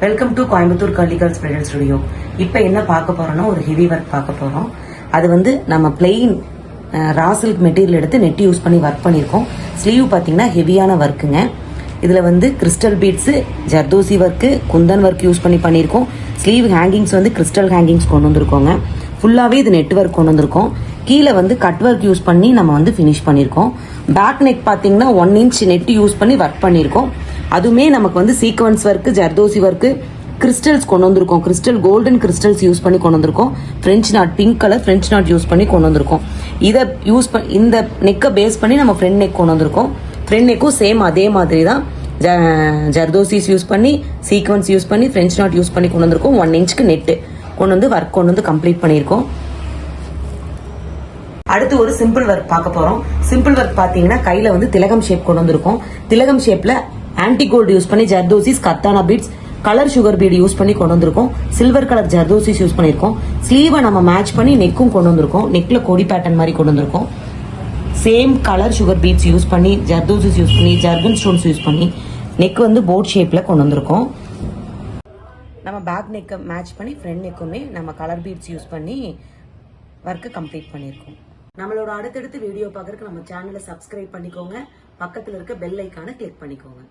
Welcome to Coimbatore கர்லிகர்ஸ் bridal studio. இப்போ என்ன பார்க்க போறோம்னா ஒரு ஹெவி ஒர்க் பார்க்க போறோம். அது வந்து நம்ம பிளெயின் ரா சில்க் மெட்டீரியல் எடுத்து நெட் யூஸ் பண்ணி ஒர்க் பண்ணியிருக்கோம். ஸ்லீவ் பார்த்தீங்கன்னா ஹெவியான ஒர்க்குங்க. இதில் வந்து crystal beads, zardozi work, Kundan work use பண்ணி பண்ணியிருக்கோம். ஸ்லீவ் ஹேங்கிங்ஸ் வந்து கிறிஸ்டல் ஹேங்கிங்ஸ் கொண்டு வந்திருக்கோங்க. ஃபுல்லாகவே இது நெட் ஒர்க் கொண்டு வந்திருக்கோம். கீழே வந்து கட் ஒர்க் யூஸ் பண்ணி நம்ம வந்து ஃபினிஷ் பண்ணியிருக்கோம். பேக் நெக் பார்த்தீங்கன்னா 1 இன்ச் நெட் யூஸ் பண்ணி ஒர்க் பண்ணியிருக்கோம். அதுவுமே நமக்கு வந்து sequence work, zardozi work, crystals கொண்டு வந்திருக்கோம். கிறிஸ்டல் கோல்டன் கிறிஸ்டல்ஸ் யூஸ் பண்ணி கொண்டு வந்திருக்கோம். French not, pink colour French not use பண்ணி கொண்டு வந்திருக்கோம். இதை இந்த நெக்கை பேஸ் பண்ணி நம்ம ஃப்ரண்ட் நெக் கொண்டு வந்திருக்கோம். ஃப்ரண்ட் நெக்கும் சேம் அதே மாதிரி தான். ஜர்தோசிஸ் யூஸ் பண்ணி, சீக்வன்ஸ் யூஸ் பண்ணி, ஃப்ரெஞ்ச் நாட் யூஸ் பண்ணி கொண்டு வந்திருக்கோம். 1 இன்ச்சுக்கு நெட்டு கொண்டு வந்து ஒர்க் கொண்டு வந்து கம்ப்ளீட் பண்ணியிருக்கோம். அடுத்து ஒரு சிம்பிள் ஒர்க் பார்க்க போறோம். சிம்பிள் ஒர்க் பாத்தீங்கன்னா கையில வந்து திலகம் ஷேப் கொண்டு வந்திருக்கோம். திலகம் ஷேப்ல ஆன்டி கோல்டு யூஸ் பண்ணி ஜர்தோசிஸ், கத்தானா beads, colour sugar bead use பண்ணி கொண்டு வந்திருக்கோம். சில்வர் கலர் ஜர்தோசிஸ் யூஸ் பண்ணிருக்கோம். ஸ்லீவை நம்ம மேட்ச் பண்ணி நெக்கும் கொண்டு வந்திருக்கோம். நெக்ல கொடி பேட்டர்ன் மாதிரி கொண்டு வந்திருக்கோம். Same colour sugar beads use பண்ணி, ஜர்தோசிஸ் யூஸ் பண்ணி, ஜர்கன் ஸ்டோன்ஸ் யூஸ் பண்ணி நெக் வந்து போட் ஷேப்ல கொண்டு வந்திருக்கோம். நம்ம பேக் நெக்கை மேட்ச் பண்ணி ஃப்ரண்ட் நெக்குமே நம்ம கலர் பீட்ஸ் யூஸ் பண்ணி ஒர்க்கு கம்ப்ளீட் பண்ணியிருக்கோம். நம்மளோட அடுத்தடுத்து வீடியோ பார்க்கறதுக்கு நம்ம சேனலை சப்ஸ்கிரைப் பண்ணிக்கோங்க. பக்கத்தில் இருக்க பெல் ஐக்கானை கிளிக் பண்ணிக்கோங்க.